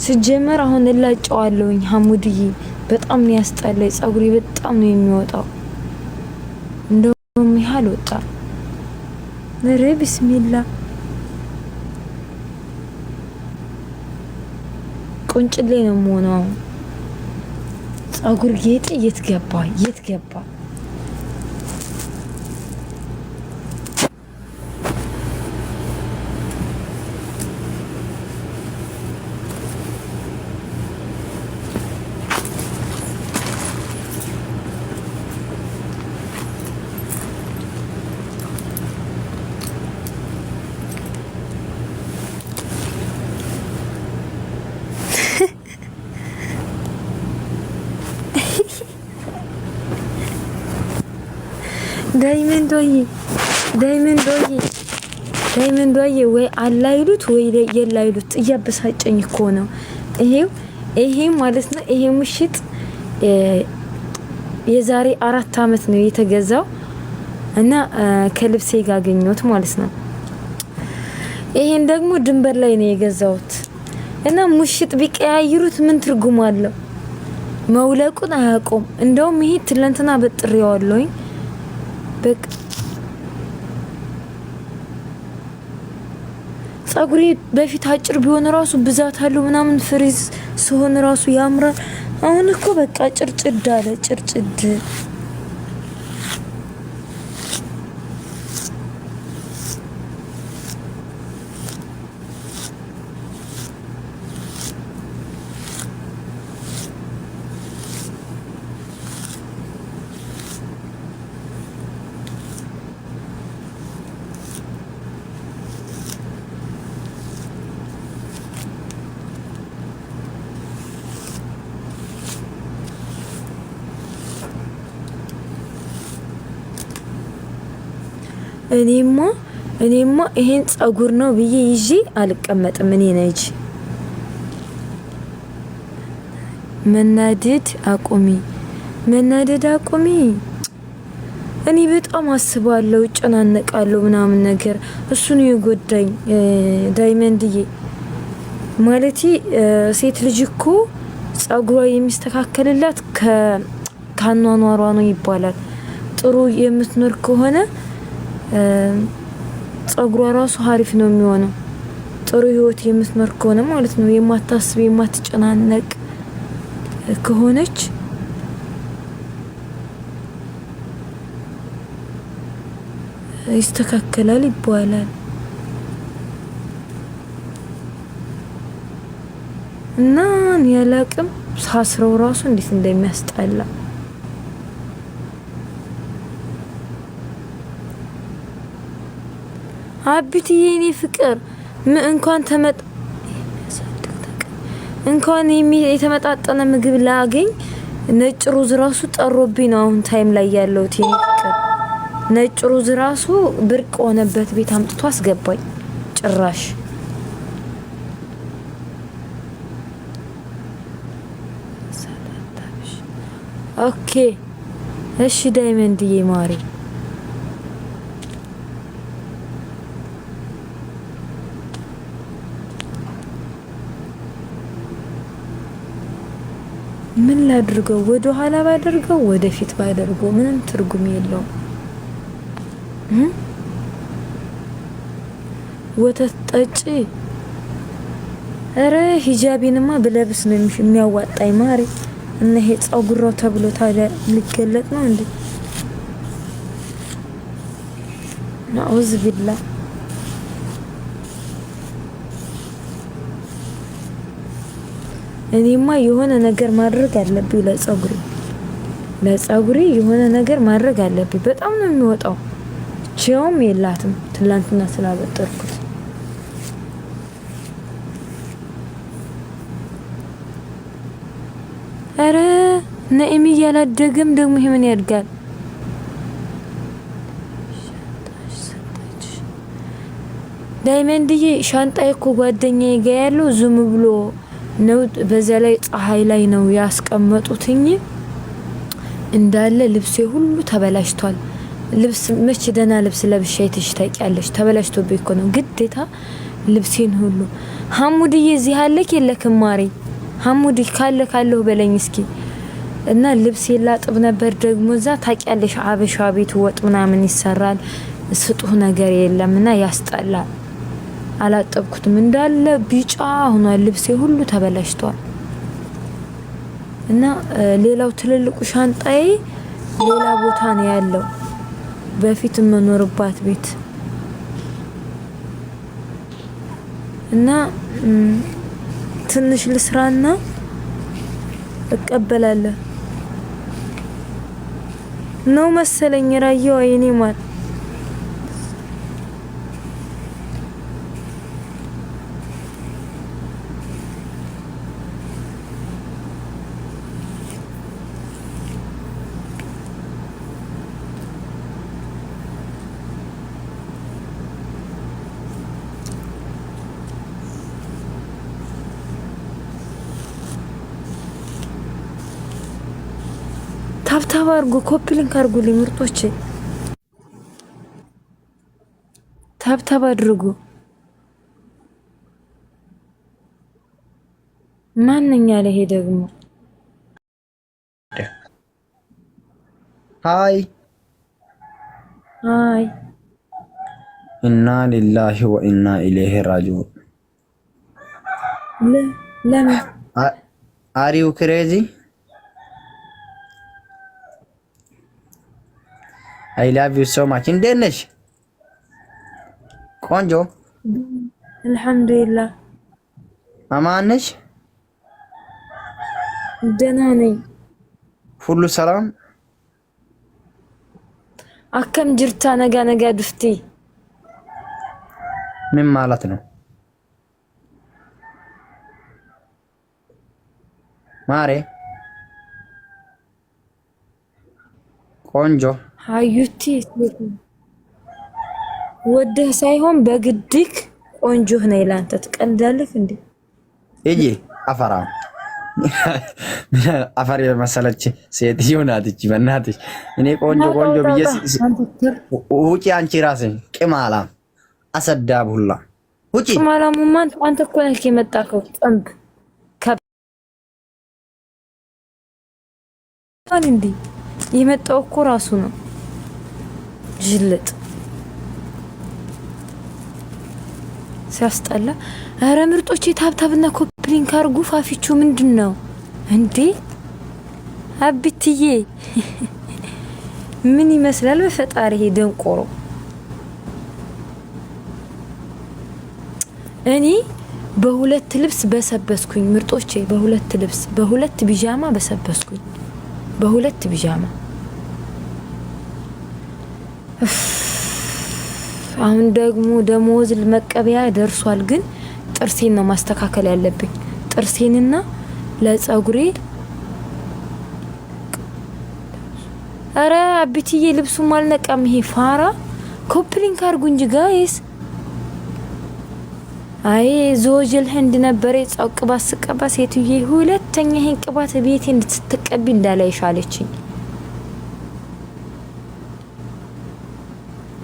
ሲጀመር አሁን እላጨዋለሁኝ ሐሙድዬ በጣም ነው ያስጠላኝ። ጸጉሬ በጣም ነው የሚወጣው። እንደውም ይሃል ወጣ። ነረ ቢስሚላ ቁንጭሌ ነው የምሆነው። ጸጉር ጌጥ የት ገባ? ዳይመንዶዬ ወይ አላይሉት ወይ የላይሉት እያበሳጨኝ እኮ ነው። ይሄ ማለት ነው። ይሄ ምሽት የዛሬ 4 አመት ነው የተገዛው እና ከልብሴ ጋር አገኘሁት ማለት ነው። ይሄን ደግሞ ድንበር ላይ ነው የገዛሁት እና ምሽት ቢቀያይሩት ምን ትርጉም አለው? መውለቁን አያቆም። እንደውም ይሄ ትላንትና በጥሬዋለሁኝ። በቃ ጸጉሬ በፊት አጭር ቢሆን ራሱ ብዛት አለው ምናምን ፍሪዝ ሲሆን ራሱ ያምራል። አሁን እኮ በቃ ጭርጭድ አለ ጭርጭድ። እኔማ ይሄን ጸጉር ነው ብዬ ይዤ አልቀመጥም። እኔ ነኝ መናደድ አቁሚ። እኔ በጣም አስባለሁ፣ ጨናነቃለሁ ምናምን ነገር እሱ ነው የጎዳኝ። ዳይመንድዬ ማለቴ ሴት ልጅ እኮ ጸጉሯ የሚስተካከልላት ከአኗኗሯ ነው ይባላል። ጥሩ የምትኖር ከሆነ ጸጉሯ ራሱ ሀሪፍ ነው የሚሆነው። ጥሩ ህይወት የምትኖር ከሆነ ማለት ነው። የማታስብ የማትጨናነቅ ከሆነች ይስተካከላል ይባላል። እና ያላቅም ሳስረው ራሱ እንዴት እንደሚያስጠላ አብትዬ እኔ ፍቅር እንኳን የተመጣጠነ ምግብ ላገኝ ነጭ ሩዝ ራሱ ጠሮብኝ ነው አሁን ታይም ላይ ያለው። የኔ ፍቅር ነጭ ሩዝ ራሱ ብርቅ ሆነበት ቤት አምጥቶ አስገባኝ ጭራሽ። ኦኬ እሺ ዳይመንድዬ ማሪ ምን ላድርገው? ወደ ኋላ ባደርገው ወደ ፊት ባደርገው ምንም ትርጉም የለውም። ወተት ጠጪ። አረ ሂጃቢንማ ብለብስ ነው የሚያዋጣኝ ማሪ። እና ይሄ ጸጉራው ተብሎ ታዲያ ሊገለጥ ነው እንዴ? ናኡዝ ቢላ እኔማ የሆነ ነገር ማድረግ አለብኝ ለጸጉሬ የሆነ ነገር ማድረግ አለብኝ። በጣም ነው የሚወጣው። ቼውም የላትም ትላንትና ስላበጠርኩት። አረ ነኢሚ ያላደገም ደግሞ ይሄ ምን ያድጋል? ዳይመንድዬ ሻንጣዬ እኮ ጓደኛዬ ጋር ያለው ዝም ብሎ ነው። በዛ ላይ ፀሐይ ላይ ነው ያስቀመጡትኝ። እንዳለ ልብሴ ሁሉ ተበላሽቷል። ልብስ መቼ ደህና ልብስ ለብሼ አይተሽ ታውቂያለሽ? ተበላሽቶብኝ እኮ ነው ግዴታ ልብሴን ሁሉ ሐሙድዬ እዚህ አለክ የለክም ማሪ ሐሙድ ካለሁ በለኝ እስኪ እና ልብስ የላጥብ ነበር ደግሞ እዛ ታቂያለሽ አበሻ ቤት ወጥ ምናምን ይሰራል ስጡህ ነገር የለምና ያስጠላል አላጠብኩትም እንዳለ ቢጫ ሆኗል ልብሴ ሁሉ ተበላሽቷል እና ሌላው ትልልቁ ሻንጣዬ ሌላ ቦታ ነው ያለው በፊት መኖርባት ቤት እና ትንሽ ልስራና እቀበላለሁ ነው መሰለኝ ራየው አይኔ ማን ታብታብ አድርጉ ኮፒ ሊንክ አድርጉልኝ ምርጦቼ ታብታብ አድርጉ ማንኛ ለሄ ደግሞ ሃይ ኢና ሊላሂ ወኢና ኢለይሂ ራጂዑን ለምን አር ዩ ክሬዚ አይ ላቭ ዩ ሶ ማች እንዴት ነሽ ቆንጆ አልহামዱሊላህ አማን ነሽ ደህና ነኝ ሁሉ ሰላም አከም ጅርታ ነጋ ዱፍቲ ምን ማለት ነው ማሬ ቆንጆ ሃዩቲ ወደህ ሳይሆን በግድክ ቆንጆ ነህ ይላንተ ትቀልዳለህ እንዴ እጂ አፈራ አፈር የመሰለች ሴትዮ ናት እቺ በእናትሽ እኔ ቆንጆ ብዬሽ ውጪ አንቺ ራስሽ ቅማላ አሰዳብ ሁላ ውጪ ቅማላሙማ አንተ እኮ ነህ የመጣከው ጥንብ ከባል እንዴ የመጣው እኮ ራሱ ነው ጅልጥ ሲያስጠላ አረ ምርጦቼ ታብታብና ኮፕሊንግ አርጉ ፋፊቹ ምንድነው እንዴ አብትዬ ምን ይመስላል በፈጣሪ ይሄ ደንቆሮ እኔ በሁለት ልብስ በሰበስኩኝ ምርጦቼ በሁለት ልብስ በሁለት ቢጃማ በሰበስኩኝ በሁለት ቢጃማ አሁን ደግሞ ደሞዝ መቀበያ ደርሷል ግን ጥርሴን ነው ማስተካከል ያለብኝ ጥርሴንና ለፀጉሬ አረ አብትዬ ልብሱ ማልነቃም ይሄ ፋራ ኮፕሊንግ አርጉ እንጂ ጋይስ አይ ዞጀል ህንድ ነበር ጻቅባስ ስቀባ ሴትዬ ሁለተኛ ይሄን ቅባት ቤቴ እንድትቀቢ እንዳላይሻለችኝ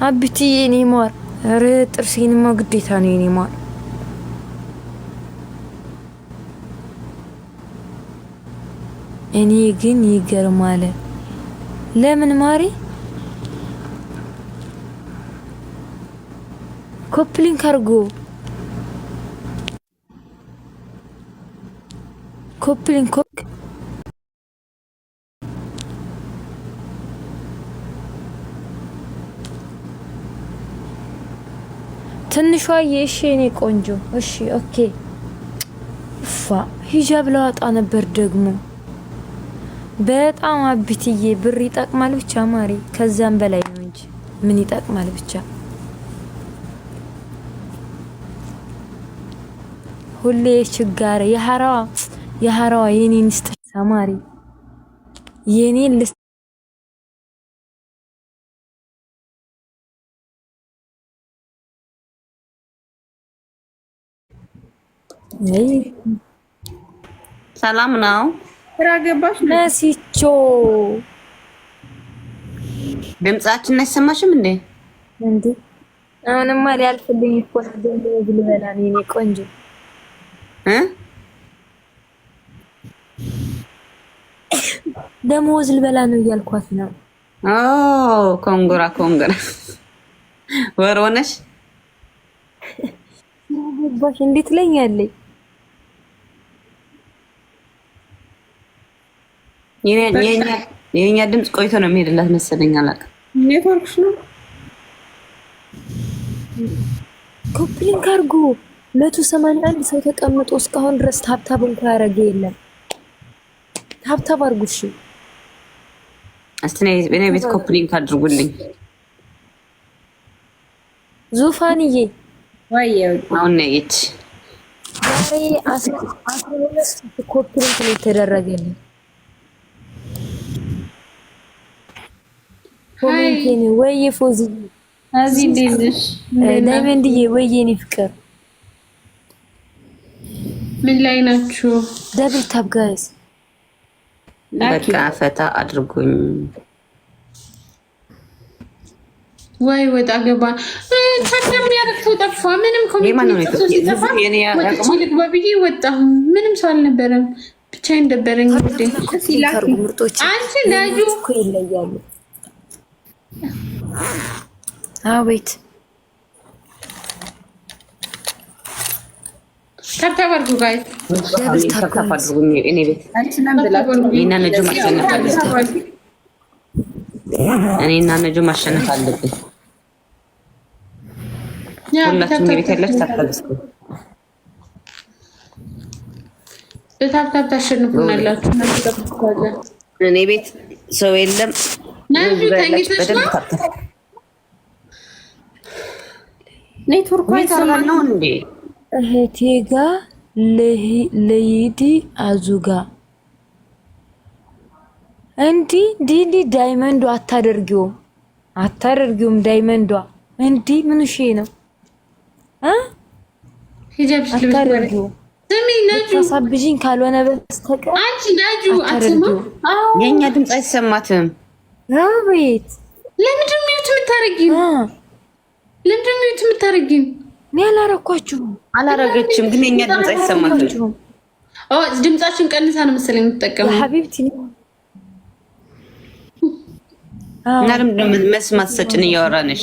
አብትዬ እኔ ማር አረ ጥርሴንማ ግዴታ ነው እኔ ማር እኔ ግን ይገርማል ለምን ማሪ ኮፕሊንግ አርጉ ኮፕሊንግ ትንሿ የሺ እኔ ቆንጆ እሺ ኦኬ ፋ ሂጃብ ለዋጣ ነበር ደግሞ በጣም አብትዬ ብር ይጠቅማል ብቻ ማሪ ከዛም በላይ ነው እንጂ ምን ይጠቅማል ብቻ ሁሌ ችጋር የሐራዋ የኔን ስተማሪ የኔን ሰላም ነው ራገባሽ ነሲቾ ድምጻችን አይሰማሽም እንዴ? እንዴ አሁንማ ሊያልፍልኝ እኮ ነው። ልበላ የኔ ቆንጆ ደሞዝ ልበላ ነው እያልኳት ነው። ኮንግራ ወር ሆነሽ ባሽ እንዴት ለኛለኝ የኛ ድምጽ ቆይቶ ነው የሚሄድላት መሰለኝ። አላውቅም ኔትወርክሽ ነው። ኮፕሊንግ አድርጎ 181 ሰው ተቀምጦ እስካሁን ድረስ ታብታብ እንኳን ያደረገ የለም። ታብታብ አድርጉት። እሺ እስቲ እኔ ቤት ኮፕሊንግ አድርጉልኝ። ዙፋንዬ ወይ አሁን ነይት ዛሬ 12 ኮፕሊንግ ነው የተደረገልኝ። ኮሜንቴን ወይ ፎዚ አዚ ዲልሽ ዳይመንድዬ ወይ የኔ ፍቅር ምን ላይ ናችሁ? ደብል ታብ ጋይስ በቃ ፈታ አድርጉኝ። ወይ ወጣ ገባ ታከም ያረፈው ጠፋ። ምንም ኮሜንት ሲጠፋ ልግባ ብዬ ወጣሁ። ምንም ሰው አልነበረም። ብቻዬን ደበረኝ። እንግዲህ አንቺ ላጁ እኮ ይለያሉ። አቤት ታብታብ አድርጉ ጋይስ። ታብታብ አድርጉኝ። እኔ ቤት እኔና ነጁ ማሸነፍ አለብን። እኔና ነጁ ማሸነፍ አለብን። ሁላችሁም ቤት ያላችሁ ታብታብ እስኪ በታብታብ ታሸንፉናላችሁ። እኔ ቤት ሰው የለም። ነጁ ተኝተሽ ነው? ኔትወርክ አይሰማም ነው እንዴ? እህቴ ጋ ለይዲ አዙጋ እንዲ ዲዲ ዳይመንዷ አታደርጊውም ዳይመንዷ እንዲ ምን እሺ ነው ሂጃብሽ አታደርጊው። ስሚ ነጁ ተሳብጂኝ ካልሆነ በስተቀር አንቺ ነጁ አትሰማም። የኛ ድምጽ አይሰማትም። አቤት ለምንድን ነው የምታረጊው? ለምንድን ነው የምታረጊው? እኔ አላረኳችሁም። አላረገችም፣ ግን የኛ ድምጽ አይሰማትም። ድምጻችን ቀንሳ ነው መሰለኝ የምትጠቀመው። ሀቢብቲ እና ለምን መስማት ሰጭን እያወራነሽ?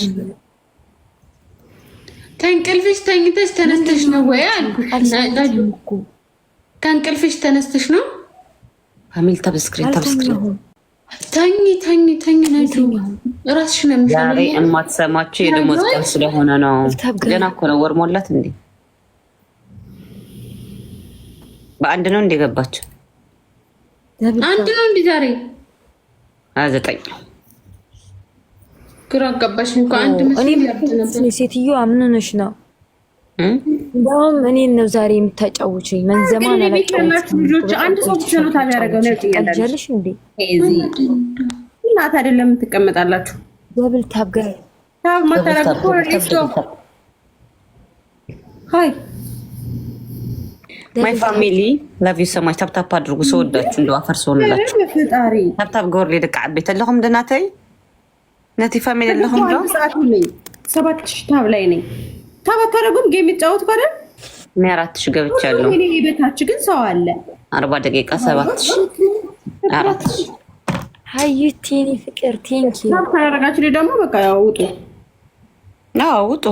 ከእንቅልፍሽ ተኝተሽ ተነስተሽ ነው ወይ አልኩሽ። ከእንቅልፍሽ ተነስተሽ ነው? ፋሚሊ ተብስክሪን ተኝ ነጁ እራስሽ ነው የሚሻለው። ዛሬ የማትሰማችሁ የደሞዝ ቀን ስለሆነ ነው። ገና እኮ ነው ወር ሞላት እንዴ? በአንድ ነው እንደገባችሁ? አንድ ነው እንዴ ዛሬ? 9 ግራ አጋባሽ እንኳን አንድ መስሎኝ ነበር። ሴትዮዋ ምን ሆነሽ ነው? እንደውም እኔን ነው ዛሬ የምታጫውችኝ። መንዘማን አላውቅም። ልጆች አንድ ሰው ብቻ ነው ታዲያ ያደረገው ነው ትቀልጃለሽ እንዴ? እናት አይደለም ትቀመጣላችሁ። ደብል ታብ ጋር ታብ ማታረጉ ሪስቶ ሃይ ማይ ፋሚሊ ላቭ ዩ ሶ ማች። ታፕ አድርጉ። ሰወዳችሁ እንደው አፈርሶላችሁ ፈጣሪ ታፕ ጎር ለደቃ ቤት ለሁም ደናተይ ነቲ ፋሚሊ ለሁም ነው 7 ታብ ላይ ነኝ። ታብ አታረጉም? ጌም ይጫወት ካለ እኔ 4000 ገብቻለሁ። እኔ ቤታች ግን ሰው አለ 40 ደቂቃ 7000 4000 ሀዩቴኒ ፍቅር ቴንኪ ታብ ካረጋችሁ ደግሞ በቃ ያው ውጡ። ውጡ።